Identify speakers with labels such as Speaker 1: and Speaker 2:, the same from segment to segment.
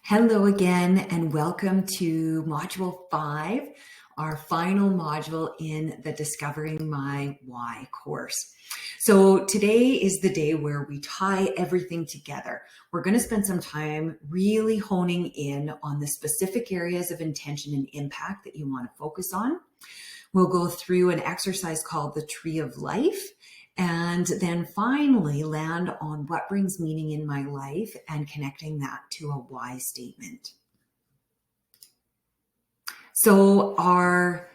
Speaker 1: Hello again, and welcome to Module 5, our final module in the Discovering My Why course. So today is the day where we tie everything together. We're going to spend some time really honing in on the specific areas of intention and impact that you want to focus on. We'll go through an exercise called the Tree of Life, and then finally land on what brings meaning in my life and connecting that to a why statement. So our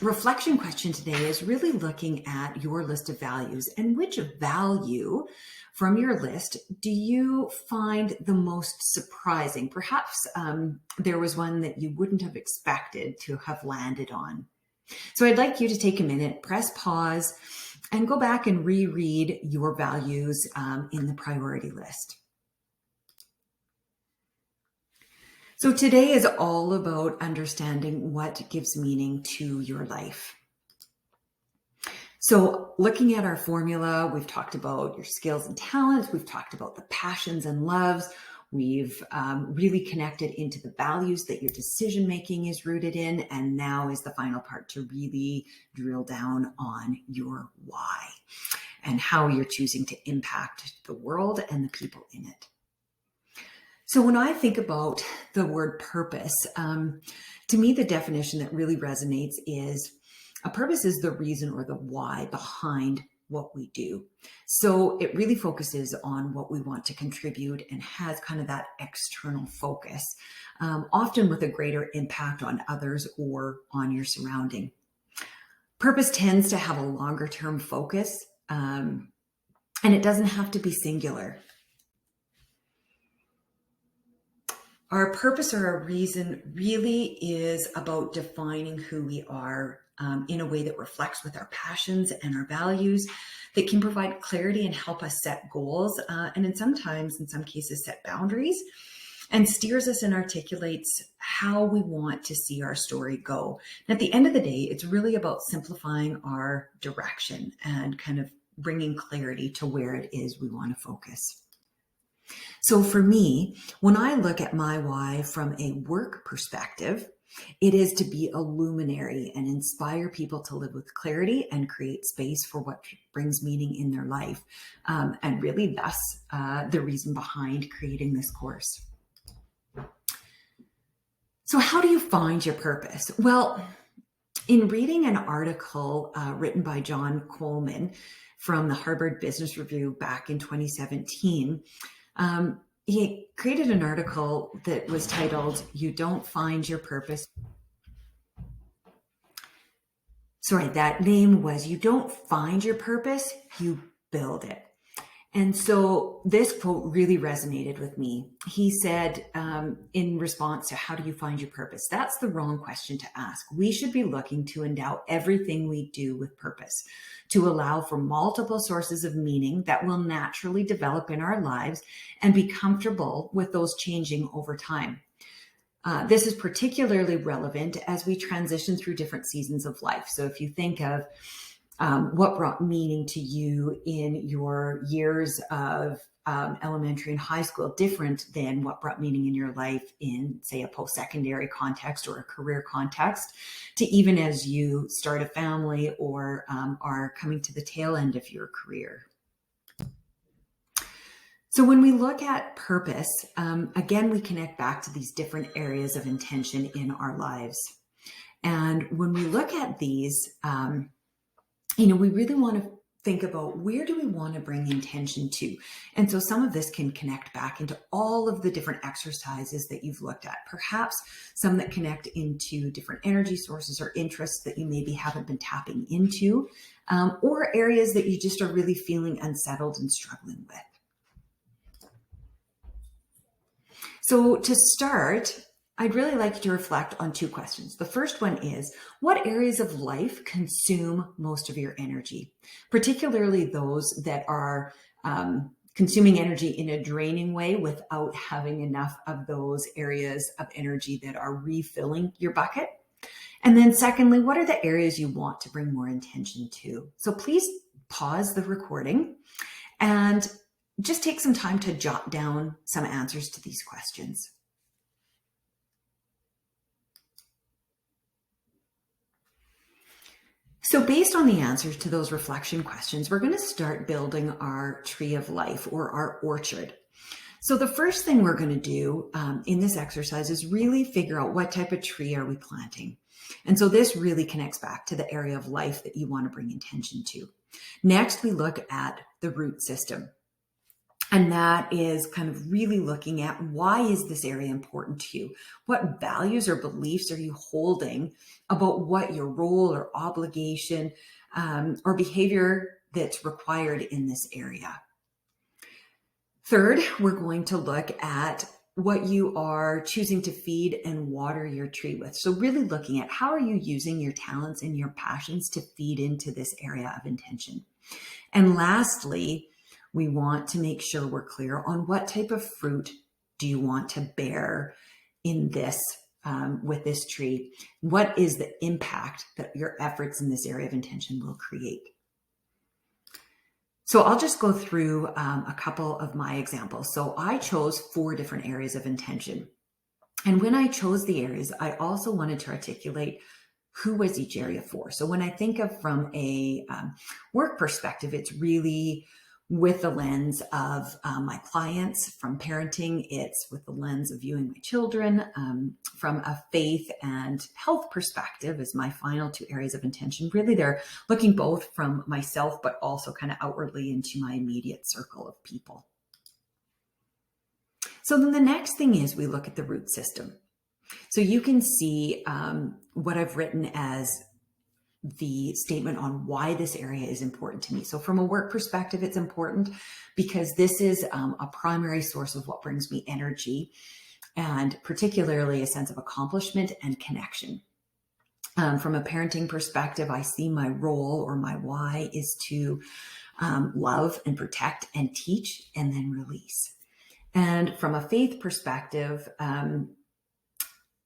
Speaker 1: reflection question today is really looking at your list of values and which value from your list do you find the most surprising? Perhaps there was one that you wouldn't have expected to have landed on. So I'd like you to take a minute, press pause, and go back and reread your values in the priority list. So today is all about understanding what gives meaning to your life. So looking at our formula, we've talked about your skills and talents. We've talked about the passions and loves. We've really connected into the values that your decision-making is rooted in. And now is the final part to really drill down on your why and how you're choosing to impact the world and the people in it. So when I think about the word purpose, to me, the definition that really resonates is a purpose is the reason or the why behind what we do. So it really focuses on what we want to contribute and has kind of that external focus, often with a greater impact on others or on your surrounding. Purpose tends to have a longer term focus, and it doesn't have to be singular. Our purpose or our reason really is about defining who we are in a way that reflects with our passions and our values, that can provide clarity and help us set goals, and in some cases, set boundaries, and steers us and articulates how we want to see our story go. And at the end of the day, it's really about simplifying our direction and kind of bringing clarity to where it is we want to focus. So for me, when I look at my why from a work perspective, it is to be a luminary and inspire people to live with clarity and create space for what brings meaning in their life. And really thus the reason behind creating this course. So how do you find your purpose? Well, in reading an article written by John Coleman from the Harvard Business Review back in 2017, he created an article that was titled, "You Don't Find Your Purpose." Sorry, that name was, "You Don't Find Your Purpose, You Build It." And so this quote really resonated with me. He said, in response to how do you find your purpose? That's the wrong question to ask. We should be looking to endow everything we do with purpose, to allow for multiple sources of meaning that will naturally develop in our lives and be comfortable with those changing over time. This is particularly relevant as we transition through different seasons of life. So if you think of what brought meaning to you in your years of elementary and high school, different than what brought meaning in your life in, say, a post-secondary context or a career context, to even as you start a family or are coming to the tail end of your career. So when we look at purpose, again, we connect back to these different areas of intention in our lives. And when we look at these, we really want to think about where do we want to bring intention to? And so some of this can connect back into all of the different exercises that you've looked at, perhaps some that connect into different energy sources or interests that you maybe haven't been tapping into, or areas that you just are really feeling unsettled and struggling with. So to start, I'd really like you to reflect on two questions. The first one is, what areas of life consume most of your energy, particularly those that are consuming energy in a draining way without having enough of those areas of energy that are refilling your bucket? And then secondly, what are the areas you want to bring more intention to? So please pause the recording and just take some time to jot down some answers to these questions. So based on the answers to those reflection questions, we're going to start building our tree of life, or our orchard. So the first thing we're going to do in this exercise is really figure out what type of tree are we planting. And so this really connects back to the area of life that you want to bring intention to. Next, we look at the root system. And that is kind of really looking at, why is this area important to you? What values or beliefs are you holding about what your role or obligation or behavior that's required in this area? Third, we're going to look at what you are choosing to feed and water your tree with. So really looking at, how are you using your talents and your passions to feed into this area of intention? And lastly, we want to make sure we're clear on what type of fruit do you want to bear in this, with this tree? What is the impact that your efforts in this area of intention will create? So I'll just go through a couple of my examples. So I chose 4 different areas of intention. And when I chose the areas, I also wanted to articulate who was each area for. So when I think of from a work perspective, it's really with the lens of my clients. From parenting, it's with the lens of viewing my children. From a faith and health perspective, is my final 2 areas of intention. Really, they're looking both from myself, but also kind of outwardly into my immediate circle of people. So then the next thing is we look at the root system. So you can see what I've written as the statement on why this area is important to me. So from a work perspective, it's important because this is a primary source of what brings me energy, and particularly a sense of accomplishment and connection. From a parenting perspective, I see my role, or my why, is to love and protect and teach and then release. And from a faith perspective,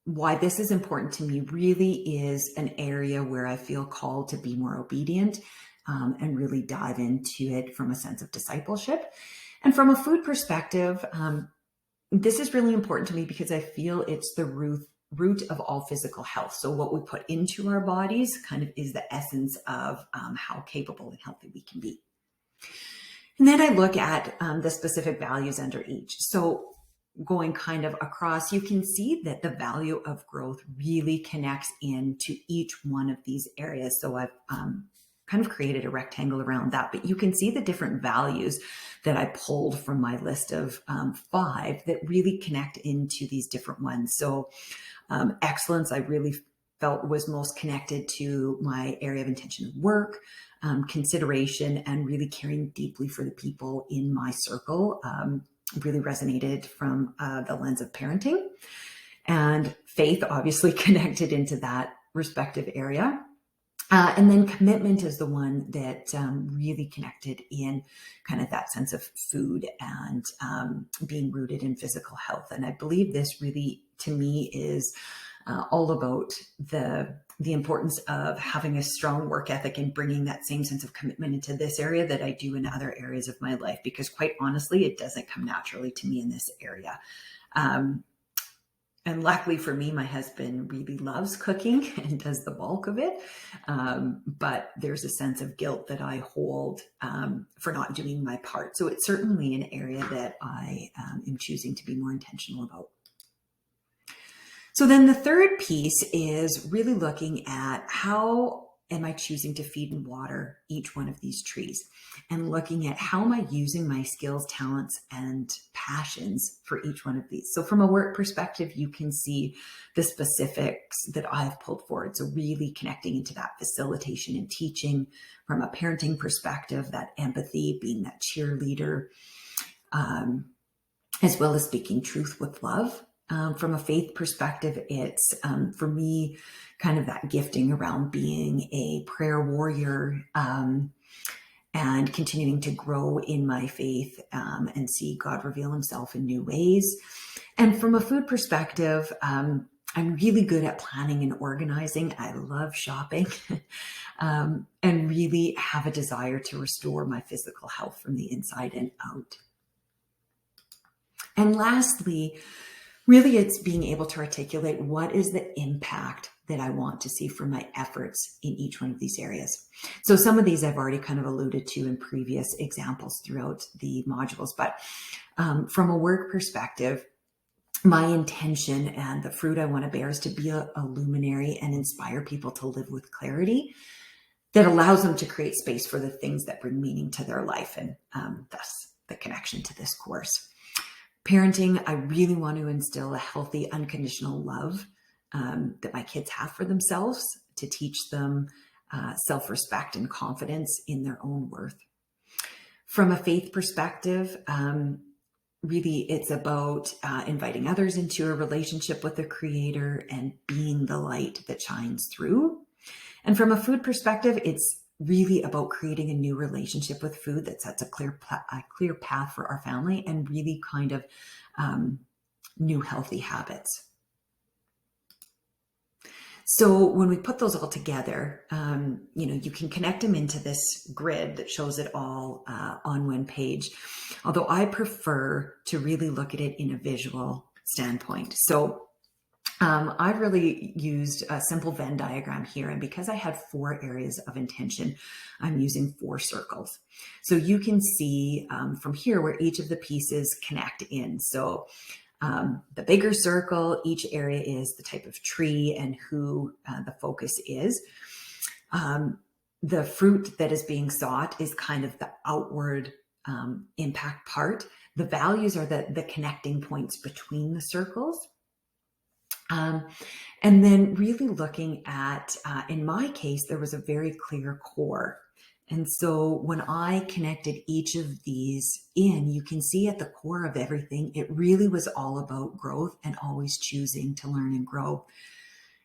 Speaker 1: why this is important to me really is an area where I feel called to be more obedient and really dive into it from a sense of discipleship. And from a food perspective, this is really important to me because I feel it's the root of all physical health. So what we put into our bodies kind of is the essence of how capable and healthy we can be. And then I look at the specific values under each. So going kind of across, you can see that the value of growth really connects into each one of these areas. So I've kind of created a rectangle around that, but you can see the different values that I pulled from my list of 5 that really connect into these different ones. So excellence, I really felt was most connected to my area of intention of work. Consideration and really caring deeply for the people in my circle really resonated from the lens of parenting. And faith obviously connected into that respective area. And then commitment is the one that really connected in kind of that sense of food and being rooted in physical health. And I believe this really, to me, is all about the importance of having a strong work ethic and bringing that same sense of commitment into this area that I do in other areas of my life, because quite honestly, it doesn't come naturally to me in this area. And luckily for me, my husband really loves cooking and does the bulk of it. But there's a sense of guilt that I hold for not doing my part. So it's certainly an area that I am choosing to be more intentional about. So then the third piece is really looking at, how am I choosing to feed and water each one of these trees, and looking at how am I using my skills, talents, and passions for each one of these. So from a work perspective, you can see the specifics that I've pulled forward. So really connecting into that facilitation and teaching. From a parenting perspective, that empathy, being that cheerleader, as well as speaking truth with love. From a faith perspective, it's for me kind of that gifting around being a prayer warrior and continuing to grow in my faith and see God reveal himself in new ways. And from a food perspective, I'm really good at planning and organizing. I love shopping and really have a desire to restore my physical health from the inside and out. And lastly, really it's being able to articulate what is the impact that I want to see from my efforts in each one of these areas. So some of these I've already kind of alluded to in previous examples throughout the modules, but from a work perspective, my intention and the fruit I want to bear is to be a luminary and inspire people to live with clarity that allows them to create space for the things that bring meaning to their life, and thus the connection to this course. Parenting, I really want to instill a healthy, unconditional love that my kids have for themselves, to teach them self-respect and confidence in their own worth. From a faith perspective, really it's about inviting others into a relationship with the Creator and being the light that shines through. And from a food perspective, it's really about creating a new relationship with food that sets a clear path for our family and really kind of new healthy habits. So when we put those all together, you can connect them into this grid that shows it all on one page. Although I prefer to really look at it in a visual standpoint. So I've really used a simple Venn diagram here. And because I had 4 areas of intention, I'm using 4 circles. So you can see from here where each of the pieces connect in. So the bigger circle, each area is the type of tree and who the focus is. The fruit that is being sought is kind of the outward impact part. The values are the connecting points between the circles. And then really looking at, in my case, there was a very clear core. And so when I connected each of these in, you can see at the core of everything, it really was all about growth and always choosing to learn and grow.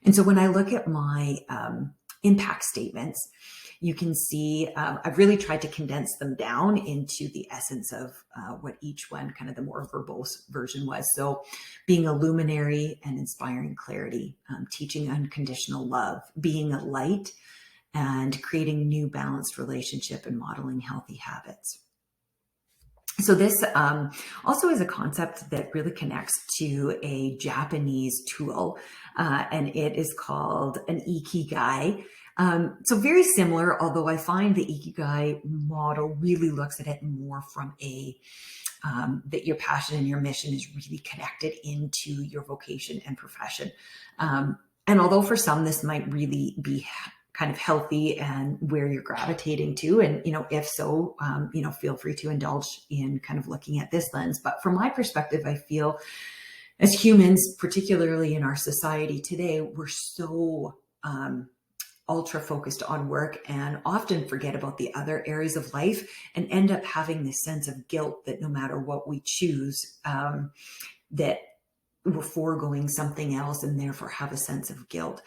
Speaker 1: And so when I look at my impact statements, you can see I've really tried to condense them down into the essence of what each one, kind of the more verbose version was. So being a luminary and inspiring clarity, teaching unconditional love, being a light, and creating new balanced relationship and modeling healthy habits. So this also is a concept that really connects to a Japanese tool, and it is called an Ikigai. So very similar, although I find the Ikigai model really looks at it more from a that your passion and your mission is really connected into your vocation and profession. And although for some this might really be kind of healthy and where you're gravitating to, and if so, feel free to indulge in kind of looking at this lens. But from my perspective, I feel as humans, particularly in our society today, we're so ultra focused on work and often forget about the other areas of life and end up having this sense of guilt that no matter what we choose, that we're foregoing something else and therefore have a sense of guilt.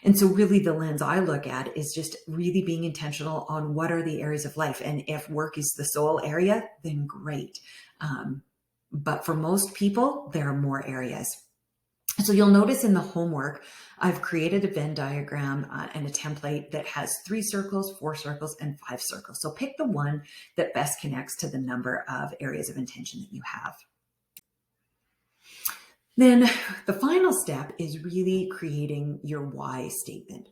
Speaker 1: And so really the lens I look at is just really being intentional on what are the areas of life. And if work is the sole area, then great. But for most people, there are more areas. So you'll notice in the homework, I've created a Venn diagram and a template that has 3 circles, 4 circles, and 5 circles. So pick the one that best connects to the number of areas of intention that you have. Then the final step is really creating your why statement.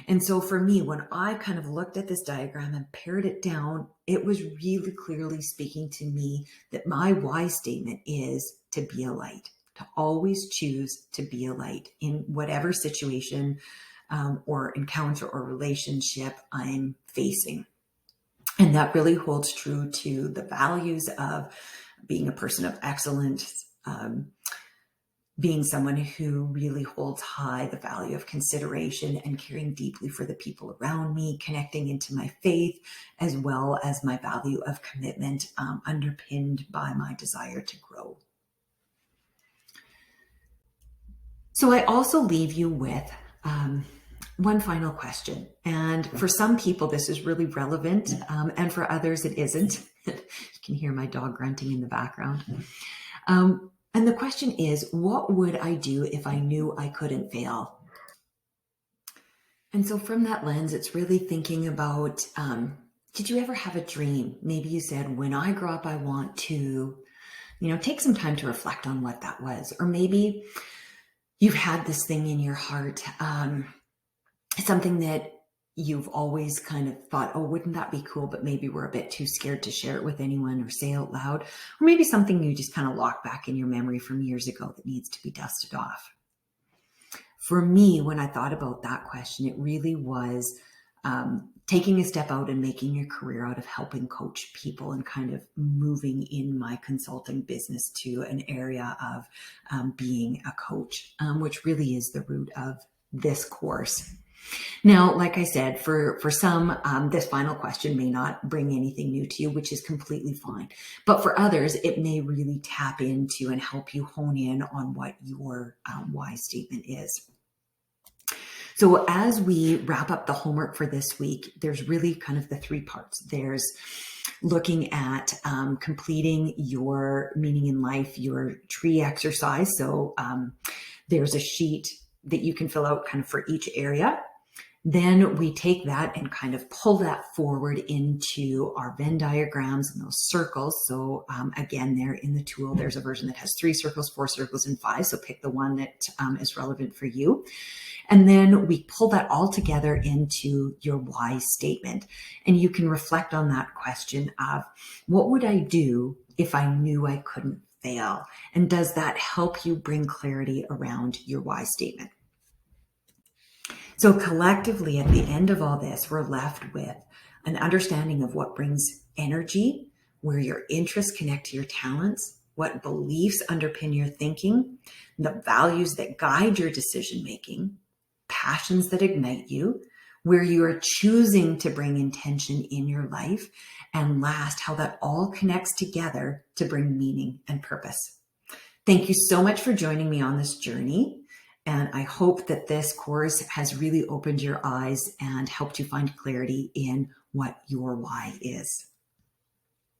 Speaker 1: And so for me, when I kind of looked at this diagram and pared it down, it was really clearly speaking to me that my why statement is to be a light, to always choose to be a light in whatever situation or encounter or relationship I'm facing. And that really holds true to the values of being a person of excellence, being someone who really holds high the value of consideration and caring deeply for the people around me, connecting into my faith, as well as my value of commitment, underpinned by my desire to grow. So I also leave you with one final question. And for some people, this is really relevant, and for others, it isn't. You can hear my dog grunting in the background. And the question is, what would I do if I knew I couldn't fail? And so from that lens, it's really thinking about, did you ever have a dream? Maybe you said, when I grow up, I want to, take some time to reflect on what that was. Or maybe you've had this thing in your heart, something that you've always kind of thought, oh, wouldn't that be cool? But maybe we're a bit too scared to share it with anyone or say out loud. Or maybe something you just kind of lock back in your memory from years ago that needs to be dusted off. For me, when I thought about that question, it really was taking a step out and making a career out of helping coach people and kind of moving in my consulting business to an area of being a coach, which really is the root of this course. Now, like I said, for some, this final question may not bring anything new to you, which is completely fine. But for others, it may really tap into and help you hone in on what your why statement is. So as we wrap up the homework for this week, there's really kind of the three parts. There's looking at completing your meaning in life, your tree exercise. So there's a sheet that you can fill out kind of for each area. Then we take that and kind of pull that forward into our Venn diagrams and those circles. So again, there in the tool, there's a version that has 3 circles, 4 circles, and 5. So pick the one that is relevant for you. And then we pull that all together into your why statement. And you can reflect on that question of, what would I do if I knew I couldn't fail? And does that help you bring clarity around your why statement? So collectively, at the end of all this, we're left with an understanding of what brings energy, where your interests connect to your talents, what beliefs underpin your thinking, the values that guide your decision-making, passions that ignite you, where you are choosing to bring intention in your life, and last, how that all connects together to bring meaning and purpose. Thank you so much for joining me on this journey. And I hope that this course has really opened your eyes and helped you find clarity in what your why is.